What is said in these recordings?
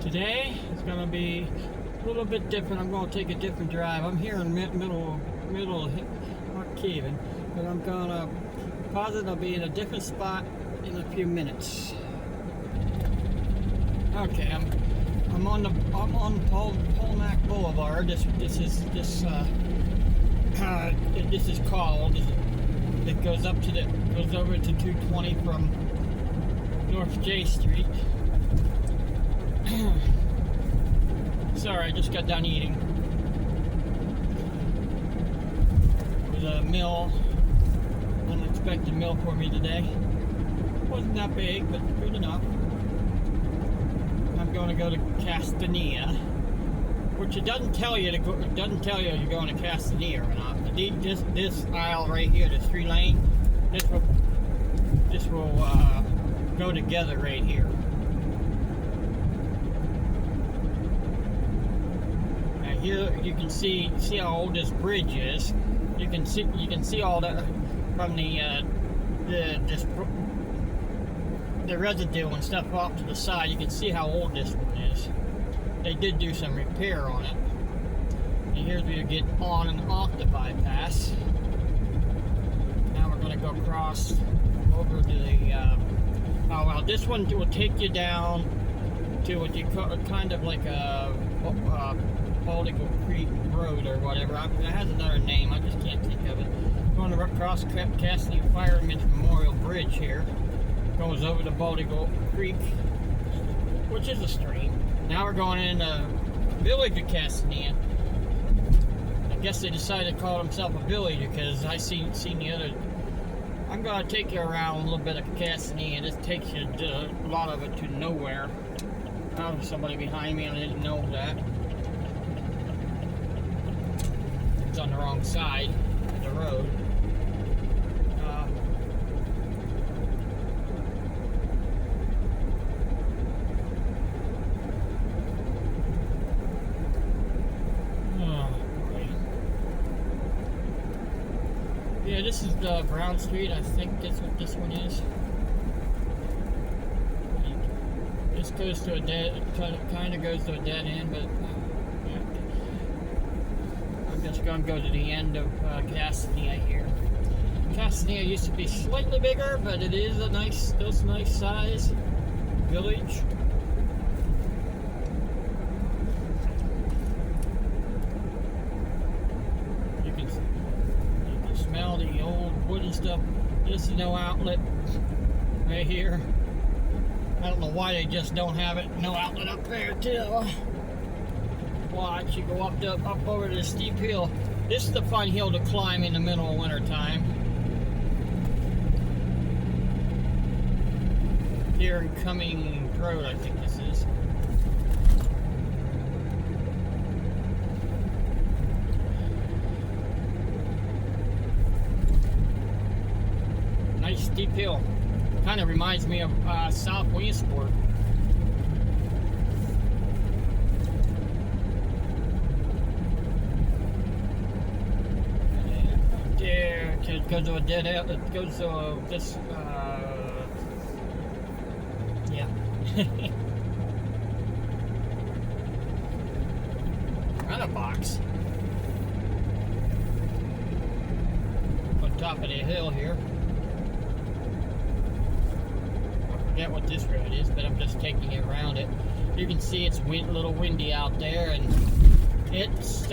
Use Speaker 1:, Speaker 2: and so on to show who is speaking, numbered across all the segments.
Speaker 1: Today is going to be a little bit different. I'm going to take a different drive. I'm here in middle Mark Caven, but I'm going to deposit. I'll be in a different spot in a few minutes. Okay, I'm on Polmac Boulevard. This is called. It goes over to 220 from North J Street. Sorry, I just got done eating. It was a unexpected meal for me today. Wasn't that big, but good enough. I'm going to go to Castanea, which it doesn't tell you you're going to Castanea or not. This aisle right here, this 3-lane, this will go together right here. Now here you can see how old this bridge is. You can see all that from the residue and stuff off to the side. You can see how old this one is. They did do some repair on it. And here's where you get on and off the bypass. Now we're going to go across over to the this one will take you down to what you call kind of like a Baldigo Creek Road or whatever. It has another name, I just can't think of it. Going across Castanea Fireman's Memorial Bridge here. Goes over to Baldigo Creek, which is a stream. Now we're going in the village of Castanea. I guess they decided to call themselves a village because I seen the other. I'm going to take you around a little bit of Castanea. This takes you a lot of it to nowhere. Now there's somebody behind me and I didn't know that. It's on the wrong side of the road. Yeah, this is Brown Street. I think that's what this one is. This goes to a kind of goes to a dead end, but yeah. I'm just going to go to the end of Castanea here. Castanea used to be slightly bigger, but it is still a nice size village. Smell the old wooden stuff. This is no outlet right here. I don't know why they just don't have it. No outlet up there too. Watch, you go up over this steep hill. This is the fun hill to climb in the middle of winter time. Here in Cumming Road, I think this is. Nice steep hill. Kind of reminds me of South Williamsport. There, it goes to a dead end. It goes to this. Yeah. Got a box on top of the hill here. Forget what this road is, but I'm just taking it around it. You can see it's a little windy out there, and its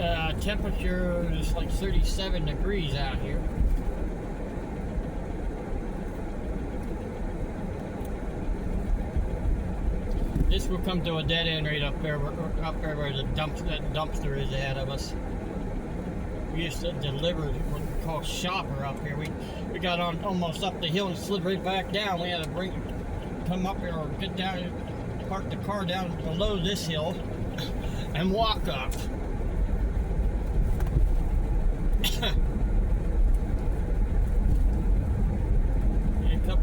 Speaker 1: temperature is like 37 degrees out here. This will come to a dead end right up there where the dumpster is ahead of us. We used to deliver what we call shopper up here. We got on almost up the hill and slid right back down. We had to come up here or get down, park the car down below this hill and walk up.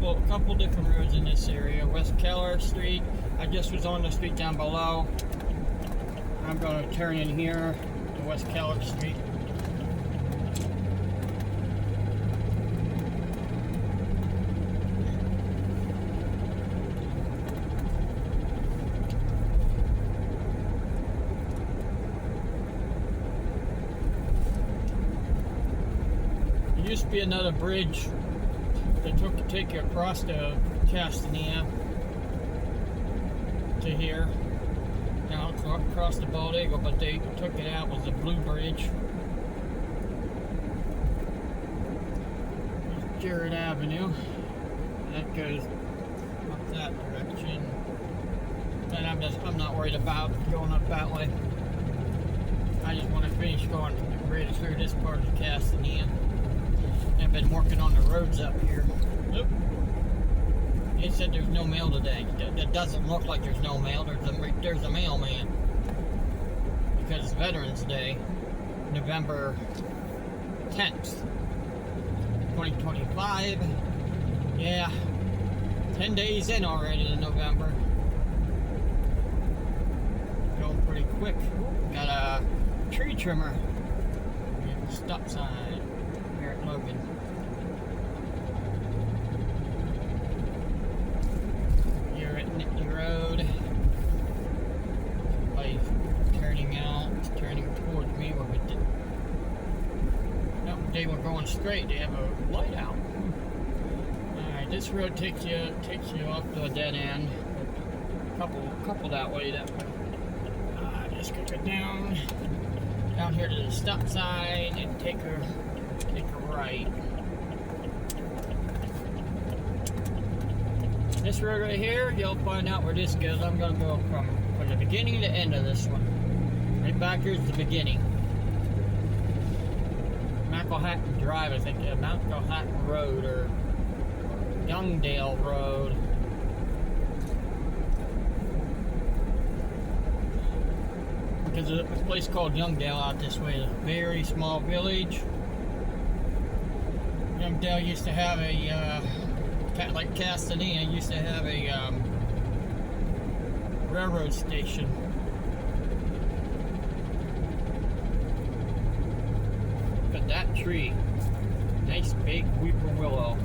Speaker 1: A couple different roads in this area. West Keller Street. I just was on the street down below. I'm going to turn in here to West Keller Street. used to be another bridge that took to take you across the Castanea to here, now across the Bald Eagle, but they took it out. Was the Blue Bridge. There's Jarrett Avenue. That goes up that direction. And I'm not worried about going up that way. I just want to finish going right through this part of the Castanea. I've been working on the roads up here. Oop. They said there's no mail today. That doesn't look like there's no mail. There's a mailman. Because it's Veterans Day, November 10th, 2025. Yeah, 10 days in already to November. Going pretty quick. Got a tree trimmer. Stop sign here at Logan. Here at Nittany Road. Somebody's turning towards me. What we did. No, they were going straight. They have a light out. Alright, this road takes you off to a dead end. Couple that way. Just go down here to the stop sign and take a right. This road right here, you'll find out where this goes. I'm gonna go from the beginning to the end of this one. Right back here's the beginning. mcelhattan Drive, I think. mcelhattan Road or Youngdale Road. There's a place called Youngdale out this way. It's a very small village. Youngdale used to have a, like Castanea, used to have a railroad station. Look at that tree. Nice big weeper willow.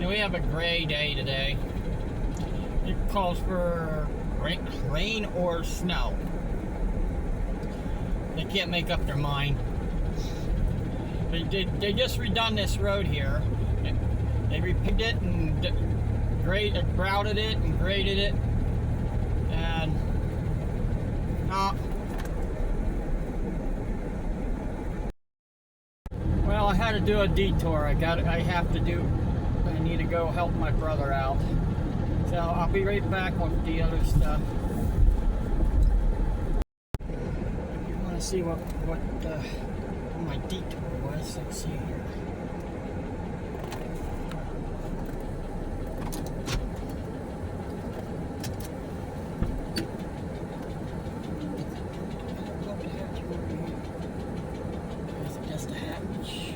Speaker 1: We have a gray day today. It calls for rain or snow. They can't make up their mind. They just redone this road here. They repicked it and grouted it and graded it. And well, I had to do a detour. I need to go help my brother out. So I'll be right back with the other stuff. If you want to see what my detour was, let's see here. Just a hatch.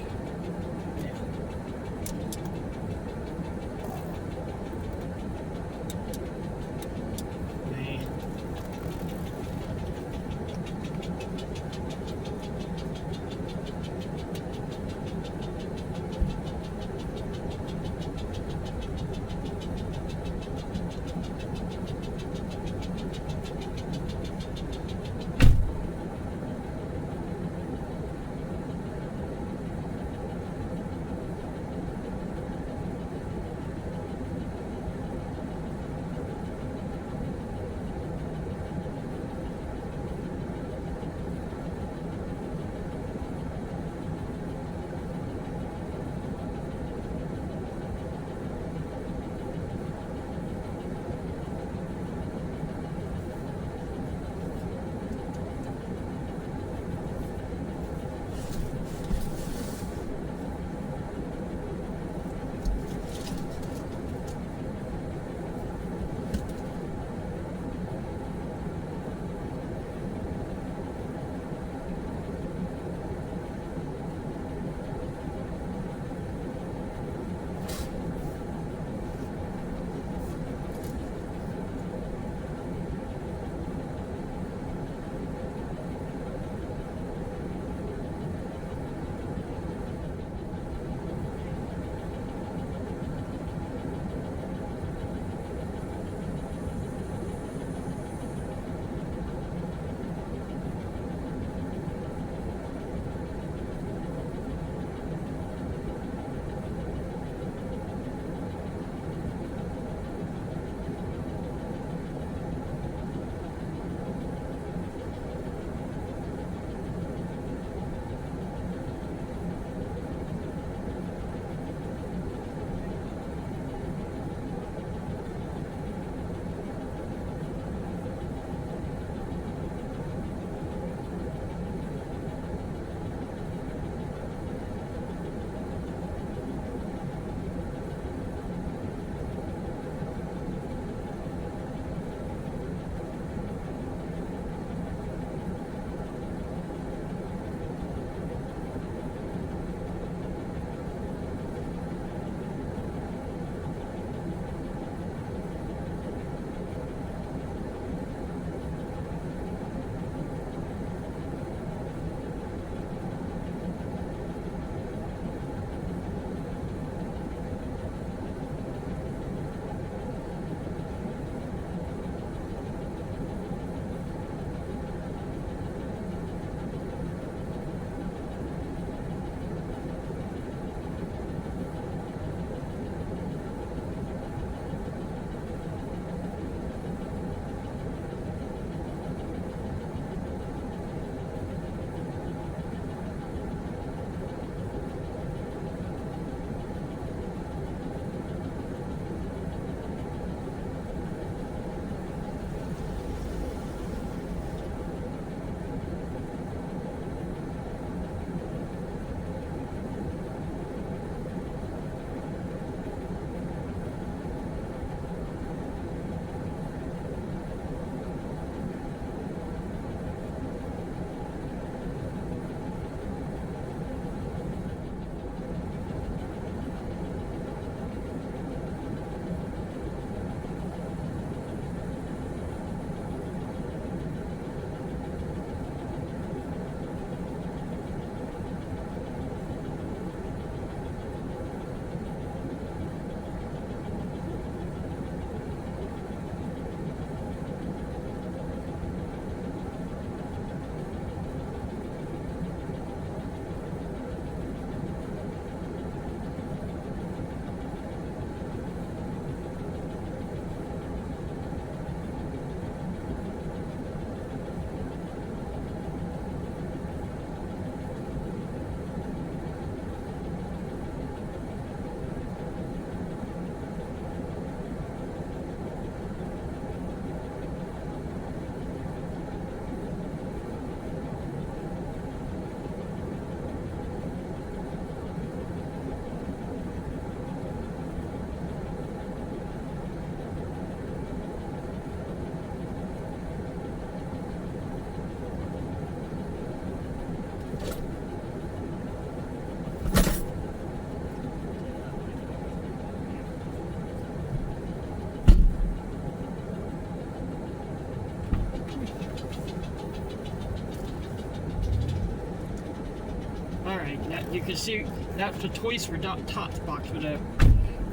Speaker 1: you can see that's the Toys for Tots box for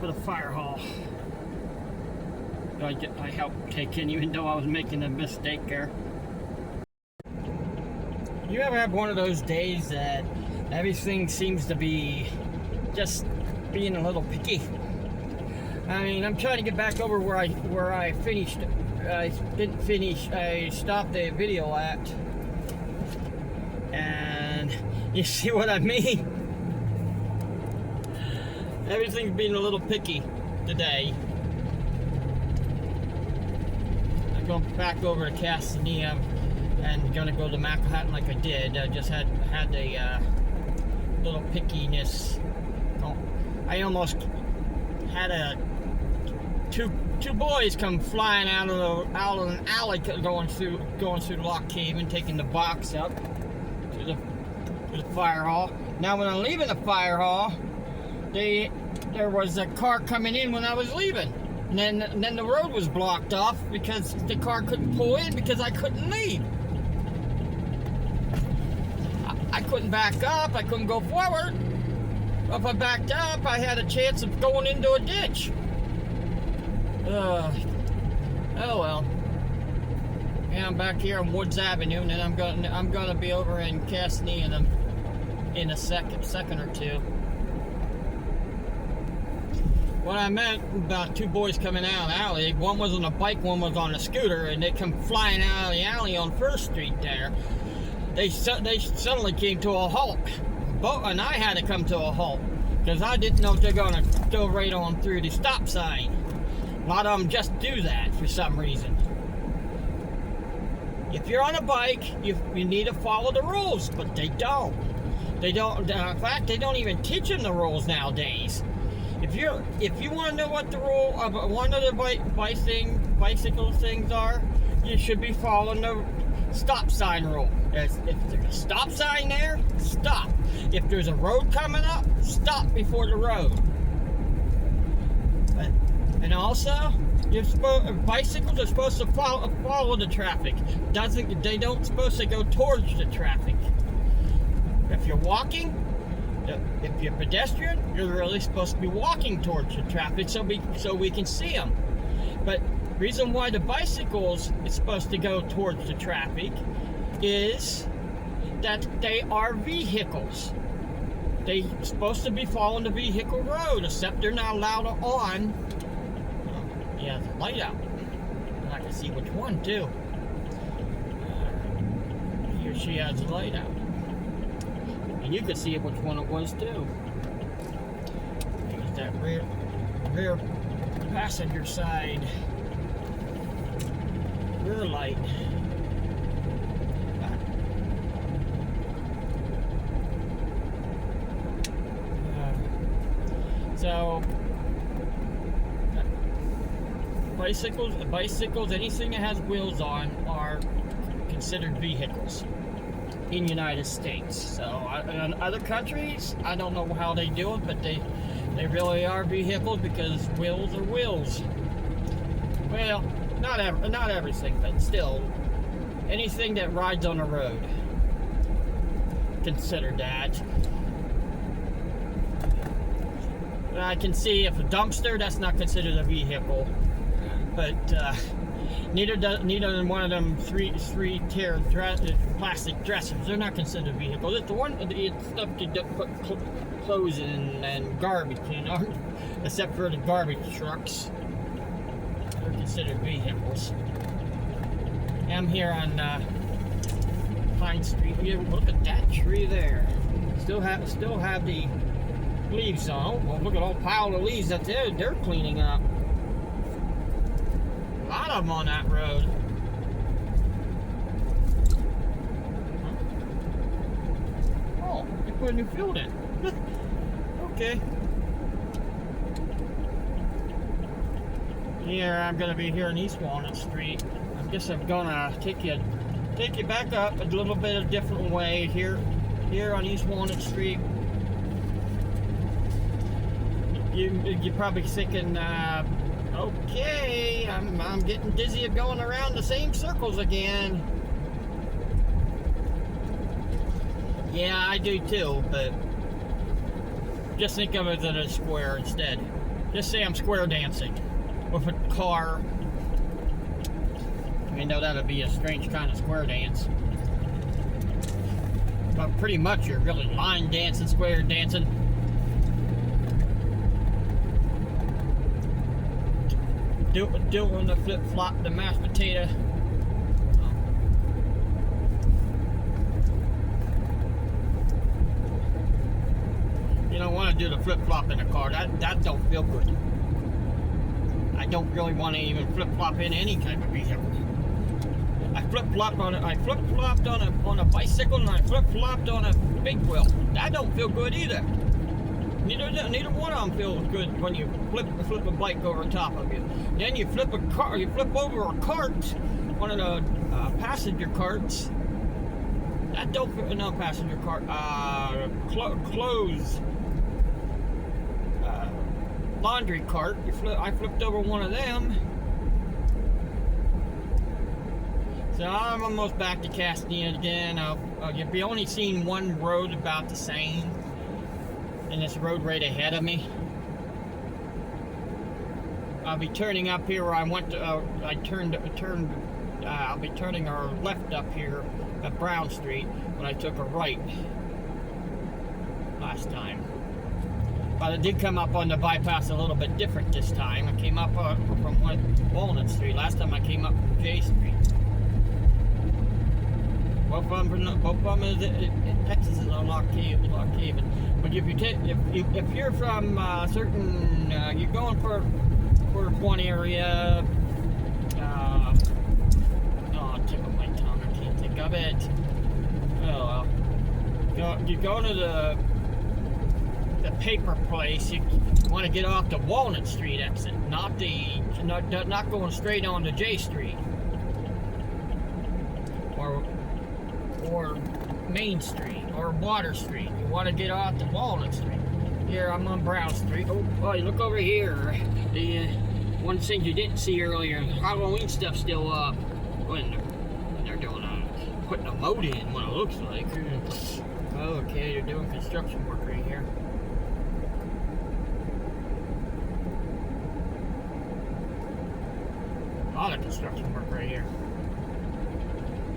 Speaker 1: the fire hall. I helped take in, even though I was making a mistake there. You ever have one of those days that everything seems to be just being a little picky? I mean, I'm trying to get back over where I finished. I didn't finish. I stopped the video at, and you see what I mean? Everything's being a little picky today. I'm going back over to Castanea and gonna go to mcelhattan like I did. I just had a little pickiness. I almost had two boys come flying out of an alley going through the lock cave and taking the box up to the fire hall. Now when I'm leaving the fire hall, there was a car coming in when I was leaving. And then the road was blocked off because the car couldn't pull in because I couldn't leave. I couldn't back up, I couldn't go forward. If I backed up, I had a chance of going into a ditch. Oh well. Yeah, I'm back here on Woods Avenue, and then I'm gonna be over in Castanea in a second or two. What I meant about two boys coming out of the alley, one was on a bike, one was on a scooter, and they come flying out of the alley on 1st Street there. They suddenly came to a halt. And I had to come to a halt because I didn't know if they're going to go right on through the stop sign. A lot of them just do that for some reason. If you're on a bike, you need to follow the rules, but they don't. They don't. In fact, they don't even teach them the rules nowadays. If you want to know what the rule of one of the bicycle things are, you should be following the stop sign rule. If there's a stop sign there, stop. If there's a road coming up, stop before the road. And also, bicycles are supposed to follow the traffic. They don't supposed to go towards the traffic. If you're walking, if you're pedestrian, you're really supposed to be walking towards the traffic so we can see them. But reason why the bicycles is supposed to go towards the traffic is that they are vehicles. They're supposed to be following the vehicle road, except they're not allowed on. Yeah, the light out. And I can see which one too. Here she has the light out. And you can see which one it was too. There's that rear passenger side rear light. So bicycles, anything that has wheels on are considered vehicles in the United States. So in other countries, I don't know how they do it, but they really are vehicles because wheels are wheels. Well, not everything, but still, anything that rides on the road, consider that. I can see if a dumpster, that's not considered a vehicle, but neither than one of them three-tier plastic dressers. They're not considered vehicles. It's the stuff to put clothes in and garbage in, except for the garbage trucks. They're considered vehicles. I'm here on Pine Street. Yeah, look at that tree there. Still have the leaves on. Well, look at all pile of leaves that they're cleaning up. A lot of them on that road. Oh, they put a new field in. Okay. Here I'm gonna be here on East Walnut Street. I guess I'm gonna take you back up a little bit of a different way here on East Walnut Street. You're probably thinking, okay, I'm getting dizzy of going around the same circles again. Yeah, I do too, but just think of it as a square instead. Just say I'm square dancing with a car. I know that would be a strange kind of square dance. But pretty much you're really line dancing, square dancing. Doing the flip-flop, the mashed potato. You don't want to do the flip-flop in a car. That don't feel good. I don't really want to even flip-flop in any type of vehicle. I flip-flopped on a bicycle, and I flip-flopped on a big wheel. That don't feel good either. Neither one of them feels good when you flip a bike over top of you. Then you flip over a cart, one of the passenger carts. That don't fit, no passenger cart. Clothes. Laundry cart. I flipped over one of them. So I'm almost back to Castanea again. You'll be only seeing one road about the same, and this road right ahead of me. I'll be turning up here where I went to. I'll be turning our left up here at Brown Street when I took a right last time. But I did come up on the bypass a little bit different this time. I came up from Walnut Street. Last time I came up from J Street. Both of them is in Texas is on Lock Haven. But if you're from certain, you're going for one area. Tip of my tongue. I can't think of it. Oh well. You go to the paper place. You want to get off the Walnut Street exit, not going straight on to J Street or Main Street or Water Street. You want to get off the Walnut Street. Here I'm on Brown Street. Oh, you look over here. The one thing you didn't see earlier, Halloween stuff still up. When they're doing putting a moat in, what it looks like. Okay, they're doing construction work right here. A lot of construction work right here.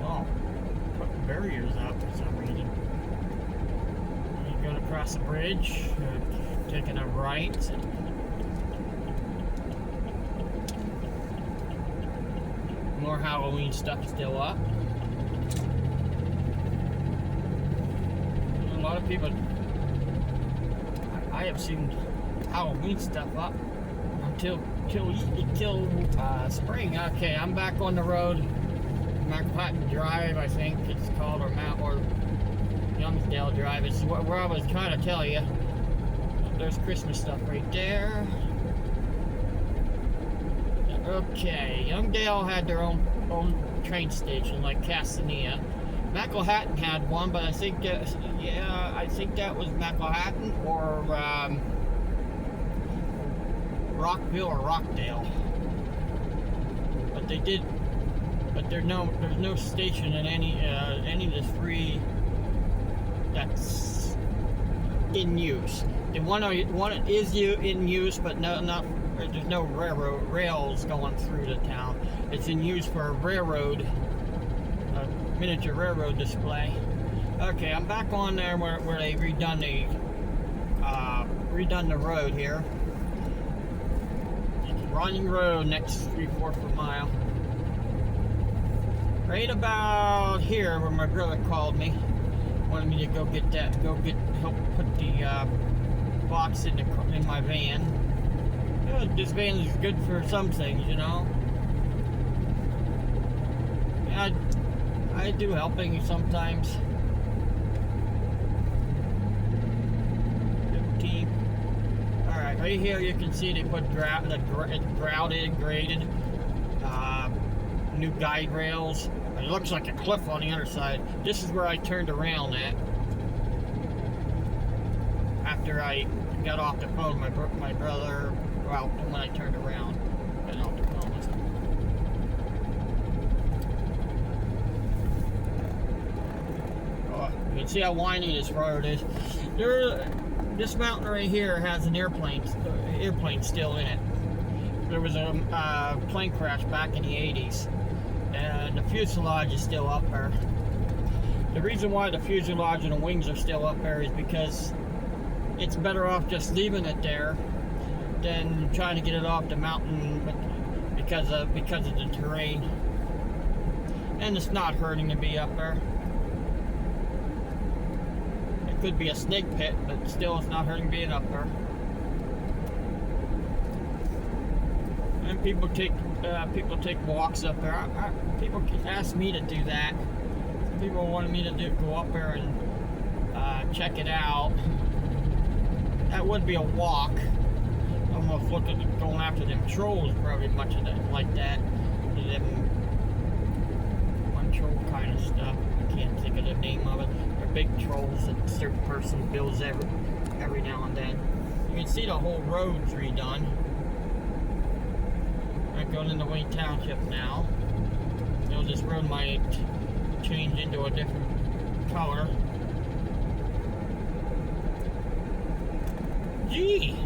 Speaker 1: Oh, putting barriers up for some reason. You're going to cross the bridge, taking a right. More Halloween stuff still up. A lot of people. I have seen Halloween stuff up until spring. Okay, I'm back on the road. mcelhattan Drive, I think it's called, or Youngsdale Drive. It's where I was trying to tell you. There's Christmas stuff right there. Okay, Youngdale had their own train station like Castanea. mcelhattan had one, but I think I think that was mcelhattan or Rockville or Rockdale. But there's no station in any of the three that's in use. The one is in use, but there's no rails going through the town. It's in use for a railroad, a miniature railroad display. Okay, I'm back on there where they redone the road here. Running road next 3/4 of a mile. Right about here where my brother called me, wanted me to help put the box in my van. This van is good for some things, you know. Yeah, I do helping sometimes. 15. All right, right here you can see they put graded, new guide rails. It looks like a cliff on the other side. This is where I turned around at after I got off the phone. My brother. Well, when I turned around, got off the phone. Oh, you can see how windy this road is. this mountain right here has an airplane still in it. There was a plane crash back in the 80s, and the fuselage is still up there. The reason why the fuselage and the wings are still up there is because it's better off just leaving it there than trying to get it off the mountain because of the terrain. And it's not hurting to be up there. It could be a snake pit, but still it's not hurting being up there. And people take walks up there. People ask me to do that. People wanted me to go up there and check it out. That would be a walk. I don't know if going after them trolls probably much of that like that. Them one troll kind of stuff. I can't think of the name of it. They're big trolls that a certain person builds every now and then. You can see the whole road's redone. I'm going into Wayne Township now. You know, this road might change into a different color. Gee!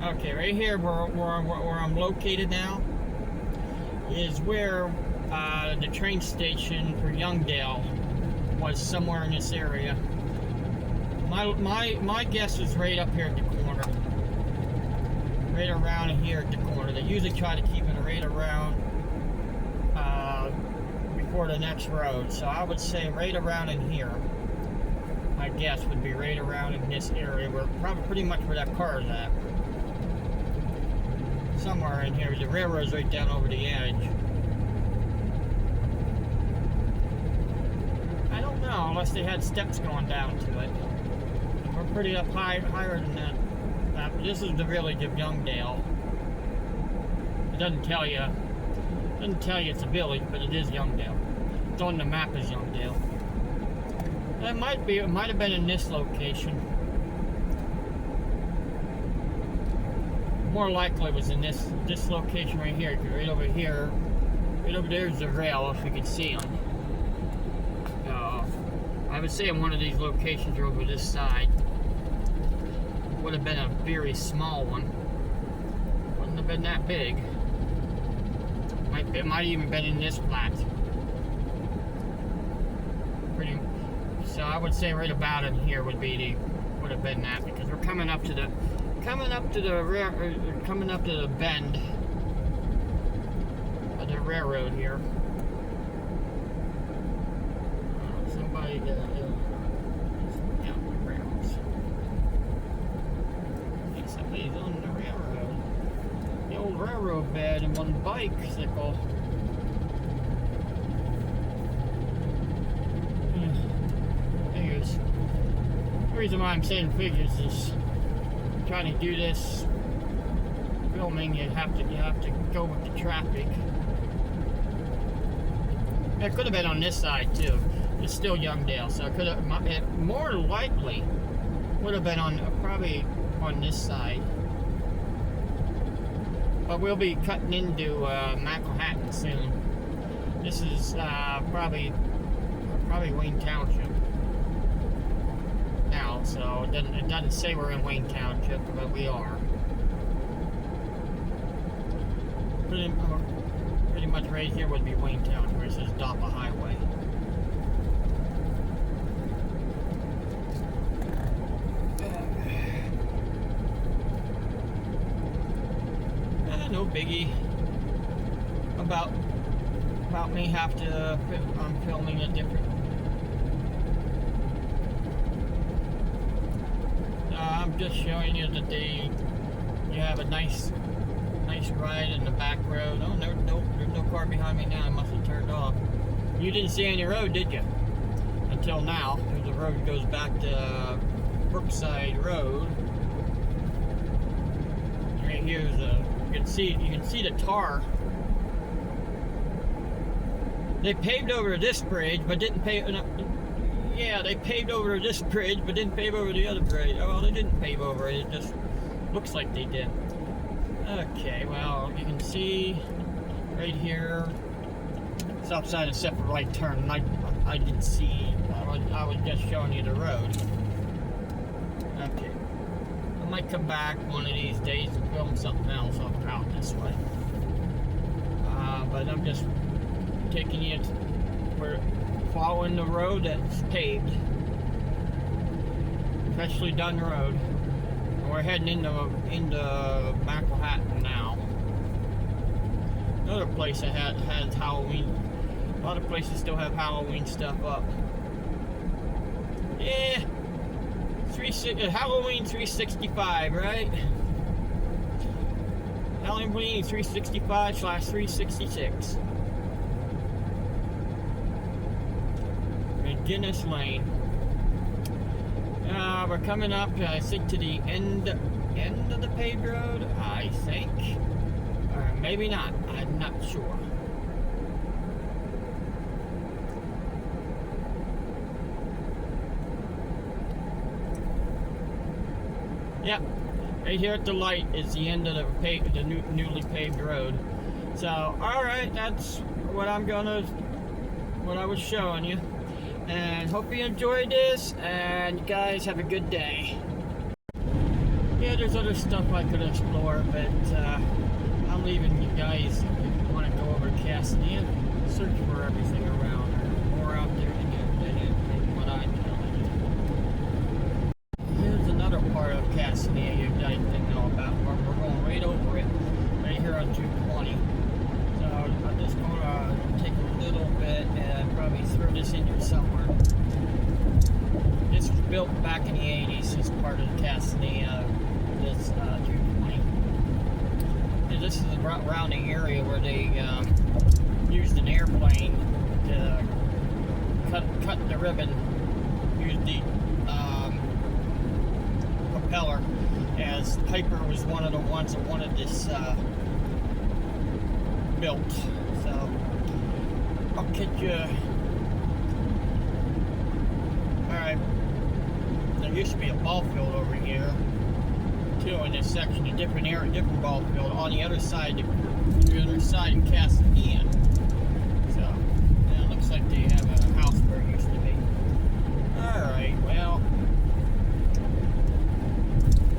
Speaker 1: Okay, right here where I'm located now is where the train station for Youngdale was, somewhere in this area. My guess is right up here at the corner. Right around here at the corner. They usually try to keep it right around before the next road. So I would say right around in here. My guess would be right around in this area, where probably pretty much where that car is at. Somewhere in here. The railroad's right down over the edge. I don't know, unless they had steps going down to it. We're pretty up higher than that. This is the village of Youngdale. It doesn't tell you it's a village, but it is Youngdale. It's on the map as Youngdale. It might have been in this location. More likely it was in this location right here, because right over here, right over there is the rail, if you can see them. I would say in one of these locations over this side. Would have been a very small one. Wouldn't have been that big. It might even been in this plat. So I would say right about in here would have been that, because we're coming up to the bend of the railroad here. Somebody got somebody's on the railroad. The old railroad bed and one bicycle. Figures. The reason why I'm saying figures is trying to do this filming, you have to go with the traffic. It could have been on this side too. It's still Youngdale, so it could have, more likely would have been on probably on this side. But we'll be cutting into mcelhattan soon. This is probably Wayne Township now, so it doesn't say we're in Wayne Township, but we are. Pretty much right here would be Wayne Township, where it says Dapa Highway. No biggie. About me I'm filming a different. I'm just showing you that you have a nice ride in the back road. Oh no, there's no car behind me now. I must have turned off. You didn't see any road, did you? Until now, because the road goes back to Brookside Road. Right here's you can see the tar. They paved over this bridge, but didn't pave. Yeah, they paved over this bridge, but didn't pave over the other bridge. Oh, well, they didn't pave over it. It just looks like they did. Okay, well, you can see right here. Stop sign except for right turn. I didn't see. I was just showing you the road. Okay. I might come back one of these days and film something else out this way. But I'm just taking it. We're following the road that's paved, freshly done road. And we're heading into mcelhattan now. Another place that has Halloween. A lot of places still have Halloween stuff up. Yeah, Halloween 365, right? Halloween 365/366. In Guinness Lane. We're coming up, I think, to the end of the paved road, I think. Or maybe not. I'm not sure. Yep, right here at the light is the end of the newly paved road. So, alright, that's what I was showing you. And hope you enjoyed this, and you guys have a good day. Yeah, there's other stuff I could explore, but I'm leaving you guys. If you want to go over Castanea, search for everything around. There's more out there than what I'm telling you. Here's another part of Castanea you guys didn't know about. We're going right over it, right here on 220. So I'm just going to take a little bit and probably throw this in here somewhere. This was built back in the 80s as part of the Castanea, this 220. And this is around the area where they used an airplane to cut the ribbon, used the propeller, as Piper was one of the ones that wanted this built. So I'll catch you. Alright. There used to be a ball field over here too in this section, a different area, different ball field on the other side in Castanea. So yeah, it looks like they have a house where it used to be. Alright, well,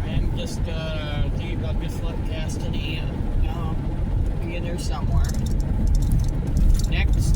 Speaker 1: I'm just gonna leave. I'll just let Castanea be in there somewhere. Next.